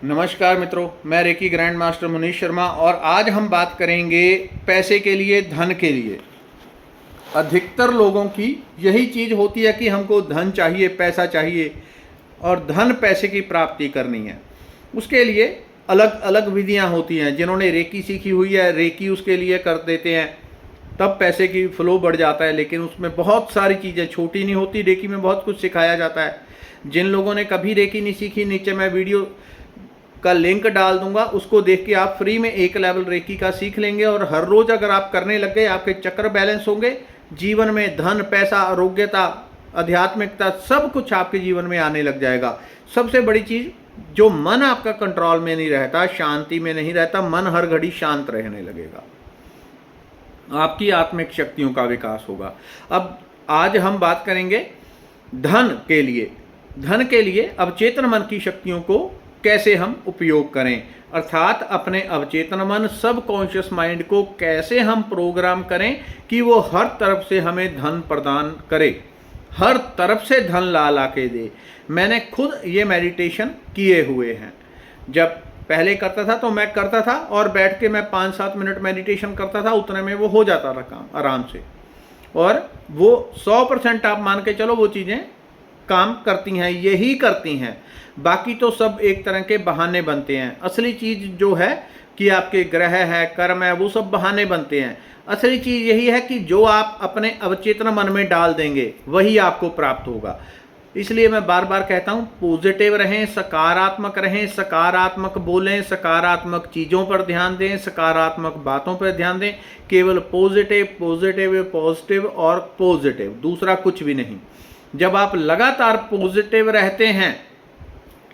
नमस्कार मित्रों, मैं reiki grand master Munish Sharma और आज हम बात करेंगे पैसे के लिए, धन के लिए। अधिकतर लोगों की यही चीज़ होती है कि हमको धन चाहिए, पैसा चाहिए और धन पैसे की प्राप्ति करनी है। उसके लिए अलग अलग विधियां होती हैं। जिन्होंने रेकी सीखी हुई है, रेकी उसके लिए कर देते हैं, तब पैसे की फ्लो बढ़ जाता है। लेकिन उसमें बहुत सारी चीज़ें, छोटी नहीं होती, रेकी में बहुत कुछ सिखाया जाता है। जिन लोगों ने कभी रेकी नहीं सीखी, नीचे मैं वीडियो का लिंक डाल दूंगा, उसको देख के आप फ्री में एक लेवल रेकी का सीख लेंगे और हर रोज अगर आप करने लग गए, आपके चक्र बैलेंस होंगे। जीवन में धन, पैसा, आरोग्यता, आध्यात्मिकता सब कुछ आपके जीवन में आने लग जाएगा। सबसे बड़ी चीज, जो मन आपका कंट्रोल में नहीं रहता, शांति में नहीं रहता, मन हर घड़ी शांत रहने लगेगा, आपकी आत्मिक शक्तियों का विकास होगा। अब आज हम बात करेंगे धन के लिए। धन के लिए अवचेतन मन की शक्तियों को कैसे हम उपयोग करें, अर्थात अपने अवचेतन मन, सबकॉन्शियस माइंड को कैसे हम प्रोग्राम करें कि वो हर तरफ से हमें धन प्रदान करे, हर तरफ से धन ला ला के दे। मैंने खुद ये मेडिटेशन किए हुए हैं। जब पहले करता था तो मैं करता था और बैठ के मैं 5-7 मिनट मेडिटेशन करता था, उतने में वो हो जाता था काम आराम से। और वो 100% आप मान के चलो वो चीज़ें काम करती हैं, यही करती हैं। बाकी तो सब एक तरह के बहाने बनते हैं। असली चीज़ जो है कि आपके ग्रह है, कर्म है, वो सब बहाने बनते हैं। असली चीज़ यही है कि जो आप अपने अवचेतन मन में डाल देंगे वही आपको प्राप्त होगा। इसलिए मैं बार बार कहता हूँ, पॉजिटिव रहें, सकारात्मक रहें, सकारात्मक बोलें, सकारात्मक चीज़ों पर ध्यान दें, सकारात्मक बातों पर ध्यान दें। केवल पॉजिटिव पॉजिटिव पॉजिटिव और पॉजिटिव, दूसरा कुछ भी नहीं। जब आप लगातार पॉजिटिव रहते हैं,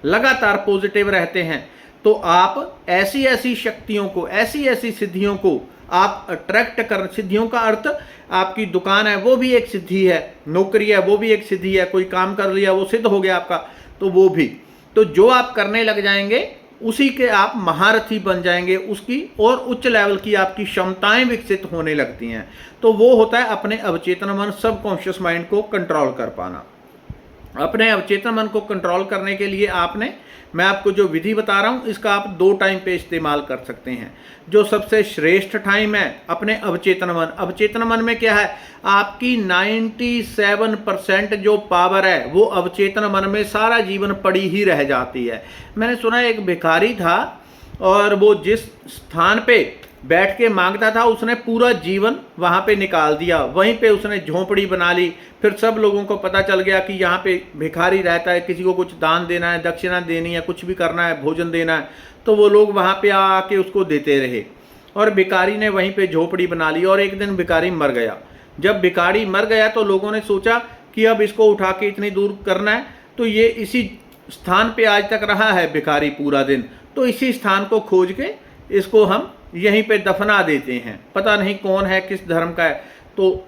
लगातार पॉजिटिव रहते हैं, तो आप ऐसी ऐसी शक्तियों को, ऐसी ऐसी सिद्धियों को आप अट्रैक्ट कर। सिद्धियों का अर्थ, आपकी दुकान है वो भी एक सिद्धि है, नौकरी है वो भी एक सिद्धि है, कोई काम कर लिया वो सिद्ध हो गया आपका, तो वो भी। तो जो आप करने लग जाएंगे उसी के आप महारथी बन जाएंगे, उसकी और उच्च लेवल की आपकी क्षमताएं विकसित होने लगती हैं। तो वो होता है अपने अवचेतन मन, सबकॉन्शियस माइंड को कंट्रोल कर पाना। अपने अवचेतन मन को कंट्रोल करने के लिए मैं आपको जो विधि बता रहा हूं, इसका आप 2 टाइम पे इस्तेमाल कर सकते हैं। जो सबसे श्रेष्ठ टाइम है अपने अवचेतन मन। अवचेतन मन में क्या है, आपकी 97% जो पावर है वो अवचेतन मन में सारा जीवन पड़ी ही रह जाती है। मैंने सुना एक भिखारी था और वो जिस स्थान पे बैठ के मांगता था, उसने पूरा जीवन वहाँ पे निकाल दिया। वहीं पे उसने झोंपड़ी बना ली। फिर सब लोगों को पता चल गया कि यहाँ पे भिखारी रहता है, किसी को कुछ दान देना है, दक्षिणा देनी है, कुछ भी करना है, भोजन देना है, तो वो लोग वहाँ पे आके उसको देते रहे और भिखारी ने वहीं पे झोंपड़ी बना ली। और एक दिन भिखारी मर गया। जब भिखारी मर गया तो लोगों ने सोचा कि अब इसको उठा के इतनी दूर करना है, तो ये इसी स्थान पर आज तक रहा है भिखारी पूरा दिन, तो इसी स्थान को खोज के इसको हम यहीं पे दफना देते हैं। पता नहीं कौन है, किस धर्म का है। तो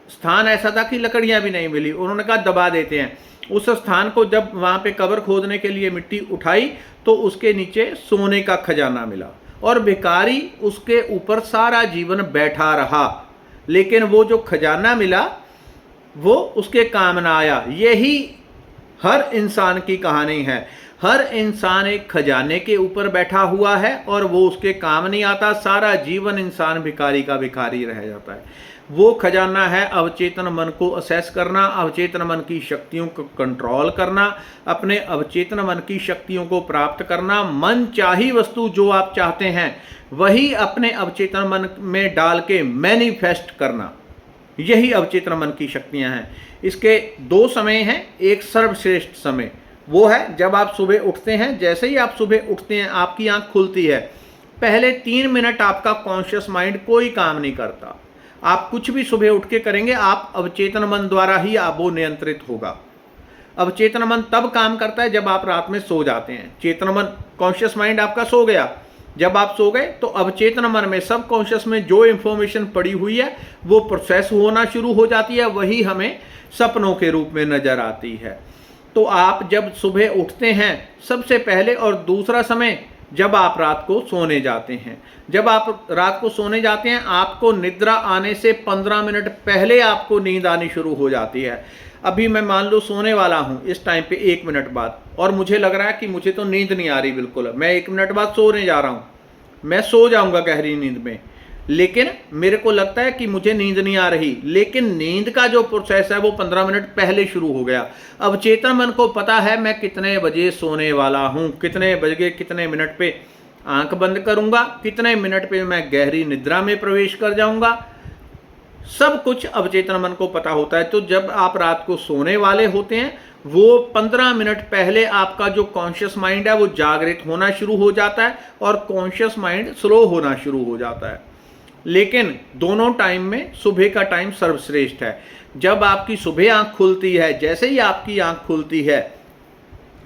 स्थान ऐसा था कि लकड़ियां भी नहीं मिली, उन्होंने कहा दबा देते हैं। उस स्थान को जब वहां पे कब्र खोदने के लिए मिट्टी उठाई तो उसके नीचे सोने का खजाना मिला और भिखारी उसके ऊपर सारा जीवन बैठा रहा, लेकिन वो जो खजाना मिला वो उसके काम ना आया। यही हर इंसान की कहानी है। हर इंसान एक खजाने के ऊपर बैठा हुआ है और वो उसके काम नहीं आता। सारा जीवन इंसान भिखारी का भिखारी रह जाता है। वो खजाना है अवचेतन मन को असेस करना, अवचेतन मन की शक्तियों को कंट्रोल करना, अपने अवचेतन मन की शक्तियों को प्राप्त करना। मन चाही वस्तु जो आप चाहते हैं वही अपने अवचेतन मन में डाल के मैनिफेस्ट करना। यही अवचेतन मन की शक्तियां हैं। इसके 2 समय हैं। एक सर्वश्रेष्ठ समय वो है जब आप सुबह उठते हैं। जैसे ही आप सुबह उठते हैं, आपकी आंख खुलती है, पहले 3 मिनट आपका कॉन्शियस माइंड कोई काम नहीं करता। आप कुछ भी सुबह उठ के करेंगे, आप अवचेतन मन द्वारा ही आप वो नियंत्रित होगा। अवचेतन मन तब काम करता है जब आप रात में सो जाते हैं। चेतन मन, कॉन्शियस माइंड आपका सो गया। जब आप सो गए तो अवचेतन मन में, सब कॉन्शियस में जो इंफॉर्मेशन पड़ी हुई है वो प्रोसेस होना शुरू हो जाती है। वही हमें सपनों के रूप में नजर आती है। तो आप जब सुबह उठते हैं सबसे पहले, और दूसरा समय जब आप रात को सोने जाते हैं। जब आप रात को सोने जाते हैं, आपको निद्रा आने से 15 मिनट पहले आपको नींद आनी शुरू हो जाती है। अभी मैं मान लो सोने वाला हूँ इस टाइम पे 1 मिनट बाद, और मुझे लग रहा है कि मुझे तो नींद नहीं आ रही बिल्कुल, मैं 1 मिनट बाद सोने जा रहा हूँ, मैं सो जाऊँगा गहरी नींद में, लेकिन मेरे को लगता है कि मुझे नींद नहीं आ रही, लेकिन नींद का जो प्रोसेस है वो 15 मिनट पहले शुरू हो गया। अब चेतन मन को पता है मैं कितने बजे सोने वाला हूँ, कितने बजे कितने मिनट पे आंख बंद करूँगा, कितने मिनट पे मैं गहरी निद्रा में प्रवेश कर जाऊँगा, सब कुछ अवचेतन मन को पता होता है। तो जब आप रात को सोने वाले होते हैं, वो 15 मिनट पहले आपका जो कॉन्शियस माइंड है वो जागृत होना शुरू हो जाता है और कॉन्शियस माइंड स्लो होना शुरू हो जाता है। लेकिन दोनों टाइम में सुबह का टाइम सर्वश्रेष्ठ है। जब आपकी सुबह आंख खुलती है, जैसे ही आपकी आंख खुलती है,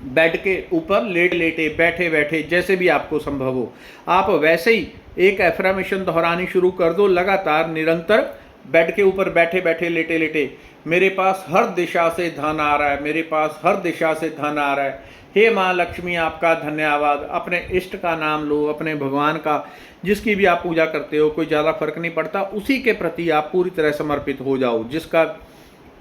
बेड के ऊपर लेटे लेटे, बैठे बैठे, जैसे भी आपको संभव हो, आप वैसे ही एक एफर्मेशन दोहरानी शुरू कर दो लगातार, निरंतर। बेड के ऊपर बैठे बैठे, लेटे लेटे, मेरे पास हर दिशा से धन आ रहा है, मेरे पास हर दिशा से धन आ रहा है, हे माँ लक्ष्मी आपका धन्यवाद। अपने इष्ट का नाम लो, अपने भगवान का, जिसकी भी आप पूजा करते हो, कोई ज़्यादा फर्क नहीं पड़ता, उसी के प्रति आप पूरी तरह समर्पित हो जाओ, जिसका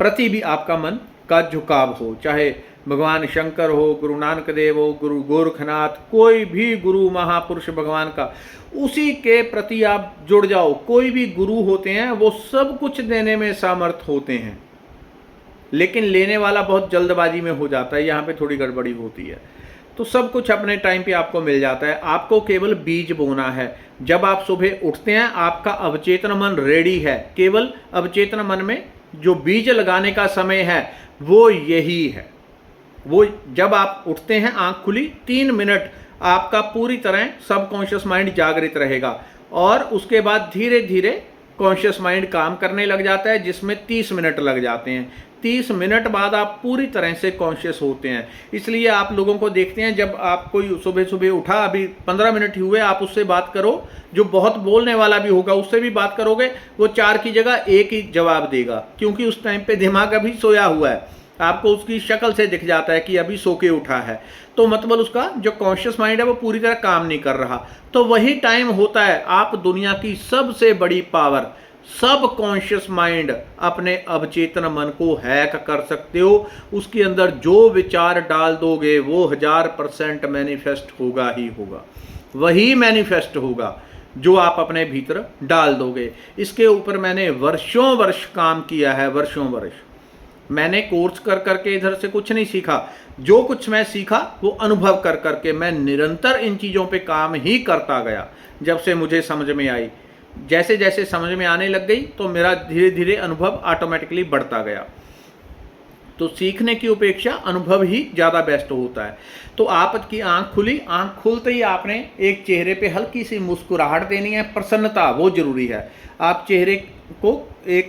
प्रति भी आपका मन का झुकाव हो, चाहे भगवान शंकर हो, गुरु नानक देव हो, गुरु गोरखनाथ, कोई भी गुरु महापुरुष भगवान का, उसी के प्रति आप जुड़ जाओ। कोई भी गुरु होते हैं वो सब कुछ देने में सामर्थ होते हैं, लेकिन लेने वाला बहुत जल्दबाजी में हो जाता है, यहाँ पे थोड़ी गड़बड़ी होती है। तो सब कुछ अपने टाइम पे आपको मिल जाता है, आपको केवल बीज बोना है। जब आप सुबह उठते हैं, आपका अवचेतन मन रेडी है, केवल अवचेतन मन में जो बीज लगाने का समय है वो यही है। वो जब आप उठते हैं, आंख खुली, 3 मिनट आपका पूरी तरह सबकॉन्शियस माइंड जागृत रहेगा और उसके बाद धीरे धीरे कॉन्शियस माइंड काम करने लग जाता है, जिसमें 30 मिनट लग जाते हैं। 30 मिनट बाद आप पूरी तरह से कॉन्शियस होते हैं। इसलिए आप लोगों को देखते हैं, जब आप कोई सुबह सुबह उठा, अभी 15 मिनट ही हुए, आप उससे बात करो, जो बहुत बोलने वाला भी होगा उससे भी बात करोगे, वो 4 की जगह 1 ही जवाब देगा, क्योंकि उस टाइम पे दिमाग अभी सोया हुआ है। आपको उसकी शक्ल से दिख जाता है कि अभी सो के उठा है, तो मतलब उसका जो कॉन्शियस माइंड है वो पूरी तरह काम नहीं कर रहा। तो वही टाइम होता है आप दुनिया की सबसे बड़ी पावर सब कॉन्शियस माइंड, अपने अवचेतन मन को हैक कर सकते हो। उसके अंदर जो विचार डाल दोगे वो 1000% मैनिफेस्ट होगा ही होगा, वही मैनिफेस्ट होगा जो आप अपने भीतर डाल दोगे। इसके ऊपर मैंने वर्षों वर्ष काम किया है, वर्षों वर्ष। मैंने कोर्स कर करके इधर से कुछ नहीं सीखा, जो कुछ मैं सीखा वो अनुभव कर करके मैं निरंतर इन चीज़ों पे काम ही करता गया। जब से मुझे समझ में आई, जैसे जैसे समझ में आने लग गई, तो मेरा धीरे धीरे अनुभव ऑटोमेटिकली बढ़ता गया। तो सीखने की अपेक्षा अनुभव ही ज़्यादा बेस्ट होता है। तो आपकी आंख खुली, आंख खुलते ही आपने एक चेहरे पे हल्की सी मुस्कुराहट देनी है, प्रसन्नता वो जरूरी है। आप चेहरे को एक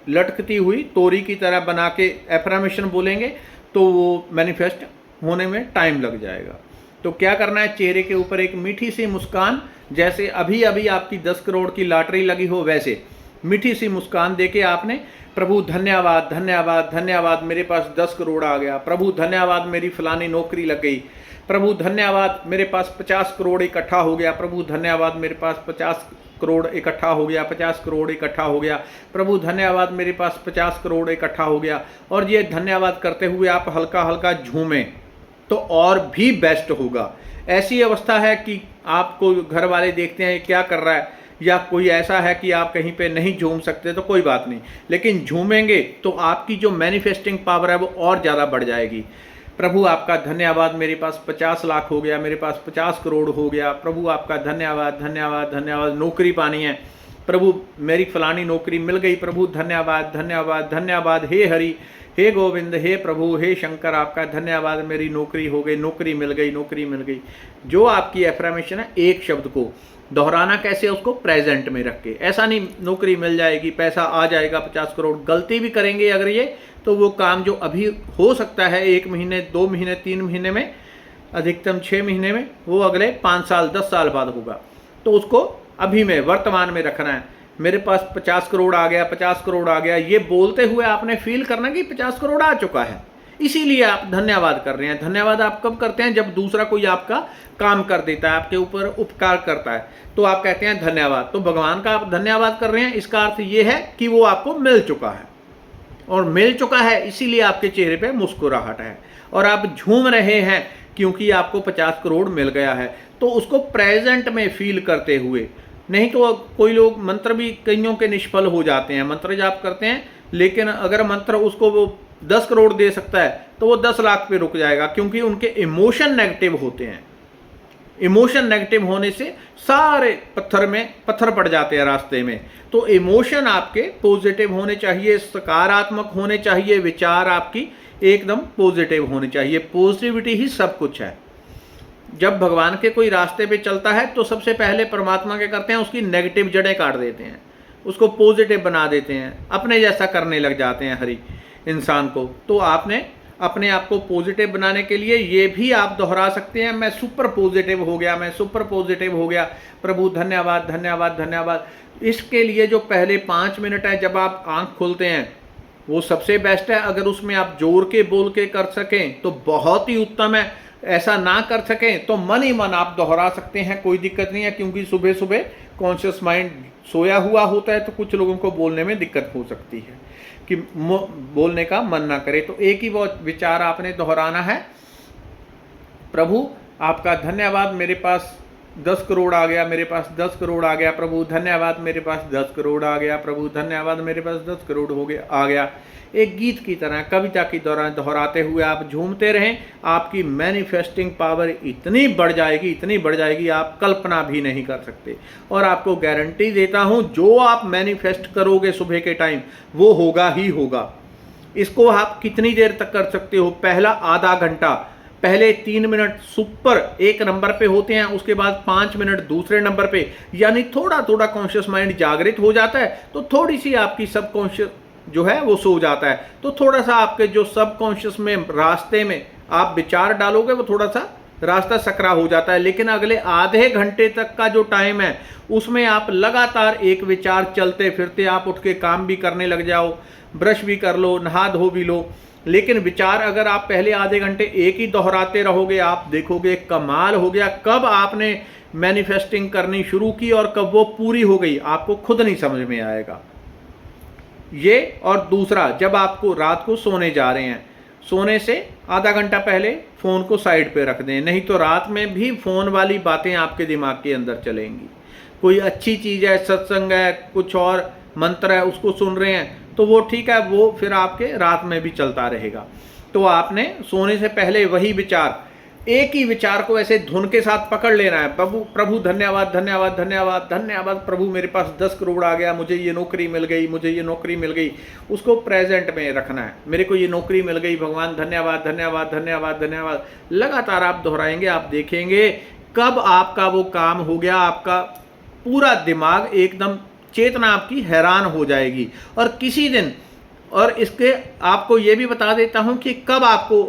लटकती हुई तोरी की तरह बना के एफर्मेशन बोलेंगे तो वो मैनिफेस्ट होने में टाइम लग जाएगा। तो क्या करना है, चेहरे के ऊपर एक मीठी सी मुस्कान, जैसे अभी अभी आपकी 10 करोड़ की लॉटरी लगी हो, वैसे मीठी सी मुस्कान देके आपने, प्रभु धन्यवाद धन्यवाद धन्यवाद, मेरे पास 10 करोड़ आ गया, प्रभु धन्यवाद मेरी फलानी नौकरी लग गई, प्रभु धन्यवाद मेरे पास 50 करोड़ इकट्ठा हो गया, प्रभु धन्यवाद मेरे पास 50 करोड़ इकट्ठा हो गया, 50 करोड़ इकट्ठा हो गया, प्रभु धन्यवाद मेरे पास 50 करोड़ इकट्ठा हो गया। और ये धन्यवाद करते हुए आप हल्का हल्का झूमें तो और भी बेस्ट होगा। ऐसी अवस्था है कि आपको घर वाले देखते हैं ये क्या कर रहा है, या कोई ऐसा है कि आप कहीं पे नहीं झूम सकते, तो कोई बात नहीं, लेकिन झूमेंगे तो आपकी जो मैनिफेस्टिंग पावर है वो और ज़्यादा बढ़ जाएगी। प्रभु आपका धन्यवाद मेरे पास 50 लाख हो गया, मेरे पास 50 करोड़ हो गया, प्रभु आपका धन्यवाद धन्यवाद धन्यवाद, नौकरी पानी है, प्रभु मेरी फलानी नौकरी मिल गई, प्रभु धन्यवाद धन्यवाद धन्यवाद, हे हरि हे गोविंद हे प्रभु हे शंकर आपका धन्यवाद, मेरी नौकरी हो गई, नौकरी मिल गई, नौकरी मिल गई। जो आपकी एफर्मेशन है, एक शब्द को दोहराना कैसे, उसको प्रेजेंट में रख के, ऐसा नहीं नौकरी मिल जाएगी, पैसा आ जाएगा 50 करोड़, गलती भी करेंगे अगर ये, तो वो काम जो अभी हो सकता है 1 महीने 2 महीने 3 महीने में, अधिकतम 6 महीने में, वो अगले 5 साल 10 साल बाद होगा। तो उसको अभी में वर्तमान में रखना है। मेरे पास 50 करोड़ आ गया, 50 करोड़ आ गया, ये बोलते हुए आपने फील करना कि 50 करोड़ आ चुका है, इसीलिए आप धन्यवाद कर रहे हैं। धन्यवाद आप कब करते हैं, जब दूसरा कोई आपका काम कर देता है, आपके ऊपर उपकार करता है, तो आप कहते हैं धन्यवाद। तो भगवान का आप धन्यवाद कर रहे हैं, इसका अर्थ ये है कि वो आपको मिल चुका है। और मिल चुका है, इसीलिए आपके चेहरे पे मुस्कुराहट है और आप झूम रहे हैं क्योंकि आपको 50 करोड़ मिल गया है। तो उसको प्रेजेंट में फील करते हुए, नहीं तो कोई लोग मंत्र भी कईयों के निष्फल हो जाते हैं, मंत्र जाप करते हैं लेकिन अगर मंत्र उसको वो 10 करोड़ दे सकता है तो वो 10 लाख पे रुक जाएगा, क्योंकि उनके इमोशन नेगेटिव होते हैं। इमोशन नेगेटिव होने से सारे पत्थर पड़ जाते हैं रास्ते में। तो इमोशन आपके पॉजिटिव होने चाहिए, सकारात्मक होने चाहिए, विचार आपकी एकदम पॉजिटिव होने चाहिए। पॉजिटिविटी ही सब कुछ है। जब भगवान के कोई रास्ते पे चलता है तो सबसे पहले परमात्मा क्या करते हैं, उसकी नेगेटिव जड़ें काट देते हैं, उसको पॉजिटिव बना देते हैं, अपने जैसा करने लग जाते हैं हर इंसान को। तो आपने अपने आप को पॉजिटिव बनाने के लिए ये भी आप दोहरा सकते हैं, मैं सुपर पॉजिटिव हो गया, मैं सुपर पॉजिटिव हो गया, प्रभु धन्यवाद धन्यवाद धन्यवाद। इसके लिए जो पहले 5 मिनट है जब आप आंख खोलते हैं वो सबसे बेस्ट है। अगर उसमें आप जोर के बोल के कर सकें तो बहुत ही उत्तम है, ऐसा ना कर सकें तो मन ही मन आप दोहरा सकते हैं, कोई दिक्कत नहीं है। क्योंकि सुबह सुबह कॉन्शियस माइंड सोया हुआ होता है तो कुछ लोगों को बोलने में दिक्कत हो सकती है कि बोलने का मन ना करे। तो एक ही वो विचार आपने दोहराना है, प्रभु आपका धन्यवाद, मेरे पास 10 करोड़ आ गया, मेरे पास 10 करोड़ आ गया, प्रभु धन्यवाद, मेरे पास 10 करोड़ आ गया, प्रभु धन्यवाद, मेरे पास 10 करोड़ हो गया आ गया। एक गीत की तरह कविता की दौरान दोहराते हुए आप झूमते रहें, आपकी मैनिफेस्टिंग पावर इतनी बढ़ जाएगी, इतनी बढ़ जाएगी आप कल्पना भी नहीं कर सकते। और आपको गारंटी देता हूं जो आप मैनिफेस्ट करोगे सुबह के टाइम वो होगा ही होगा। इसको आप कितनी देर तक कर सकते हो, पहला आधा घंटा, पहले 3 मिनट सुपर एक नंबर पे होते हैं, उसके बाद 5 मिनट दूसरे नंबर पे, यानी थोड़ा थोड़ा कॉन्शियस माइंड जागृत हो जाता है तो थोड़ी सी आपकी सबकॉन्शियस जो है वो सो जाता है। तो थोड़ा सा आपके जो सबकॉन्शियस में रास्ते में आप विचार डालोगे वो थोड़ा सा रास्ता सकरा हो जाता है। लेकिन अगले आधे घंटे तक का जो टाइम है उसमें आप लगातार एक विचार चलते फिरते, आप उठ के काम भी करने लग जाओ, ब्रश भी कर लो, नहा धो भी लो, लेकिन विचार अगर आप पहले आधे घंटे एक ही दोहराते रहोगे आप देखोगे कमाल हो गया। कब आपने मैनिफेस्टिंग करनी शुरू की और कब वो पूरी हो गई आपको खुद नहीं समझ में आएगा ये। और दूसरा, जब आपको रात को सोने जा रहे हैं, सोने से आधा घंटा पहले फ़ोन को साइड पे रख दें, नहीं तो रात में भी फ़ोन वाली बातें आपके दिमाग के अंदर चलेंगी। कोई अच्छी चीज़ है, सत्संग है, कुछ और मंत्र है, उसको सुन रहे हैं तो वो ठीक है, वो फिर आपके रात में भी चलता रहेगा। तो आपने सोने से पहले वही विचार, एक ही विचार को ऐसे धुन के साथ पकड़ लेना है, प्रभु धन्यवाद धन्यवाद धन्यवाद धन्यवाद, प्रभु मेरे पास 10 करोड़ आ गया, मुझे ये नौकरी मिल गई, मुझे ये नौकरी मिल गई। उसको प्रेजेंट में रखना है, मेरे को ये नौकरी मिल गई, भगवान धन्यवाद धन्यवाद धन्यवाद धन्यवाद। लगातार आप दोहराएंगे, आप देखेंगे कब आपका वो काम हो गया, आपका पूरा दिमाग एकदम चेतना आपकी हैरान हो जाएगी। और किसी दिन, और इसके आपको ये भी बता देता हूं कि कब आपको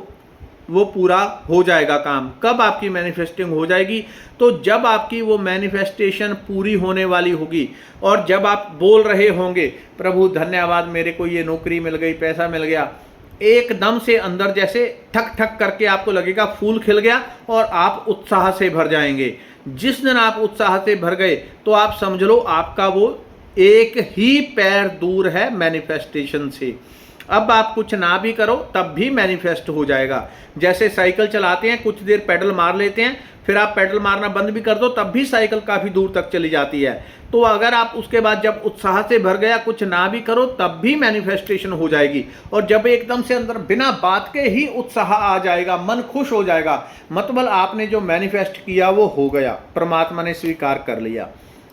वो पूरा हो जाएगा काम, कब आपकी मैनिफेस्टिंग हो जाएगी। तो जब आपकी वो मैनिफेस्टेशन पूरी होने वाली होगी और जब आप बोल रहे होंगे प्रभु धन्यवाद, मेरे को ये नौकरी मिल गई, पैसा मिल गया, एकदम से अंदर जैसे ठक ठक करके आपको लगेगा फूल खिल गया और आप उत्साह से भर जाएंगे। जिस दिन आप उत्साह से भर गए तो आप समझ लो आपका वो एक ही पैर दूर है मैनिफेस्टेशन से। अब आप कुछ ना भी करो तब भी मैनिफेस्ट हो जाएगा। जैसे साइकिल चलाते हैं, कुछ देर पेडल मार लेते हैं, फिर आप पेडल मारना बंद भी कर दो तब भी साइकिल काफ़ी दूर तक चली जाती है। तो अगर आप उसके बाद जब उत्साह से भर गया कुछ ना भी करो तब भी मैनिफेस्टेशन हो जाएगी। और जब एकदम से अंदर बिना बात के ही उत्साह आ जाएगा, मन खुश हो जाएगा, मतलब आपने जो मैनिफेस्ट किया वो हो गया, परमात्मा ने स्वीकार कर लिया।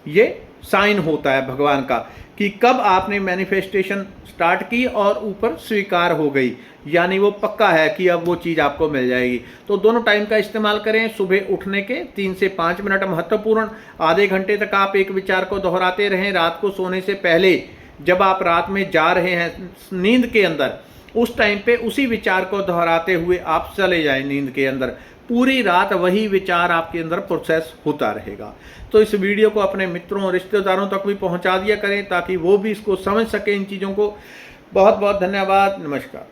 ये साइन होता है भगवान का कि कब आपने मैनिफेस्टेशन स्टार्ट की और ऊपर स्वीकार हो गई, यानी वो पक्का है कि अब वो चीज़ आपको मिल जाएगी। तो दोनों टाइम का इस्तेमाल करें। सुबह उठने के 3 से 5 मिनट महत्वपूर्ण, आधे घंटे तक आप एक विचार को दोहराते रहें। रात को सोने से पहले जब आप रात में जा रहे हैं नींद के अंदर, उस टाइम पे उसी विचार को दोहराते हुए आप चले जाएं नींद के अंदर। पूरी रात वही विचार आपके अंदर प्रोसेस होता रहेगा। तो इस वीडियो को अपने मित्रों और रिश्तेदारों तक भी पहुंचा दिया करें ताकि वो भी इसको समझ सकें इन चीज़ों को। बहुत बहुत धन्यवाद, नमस्कार।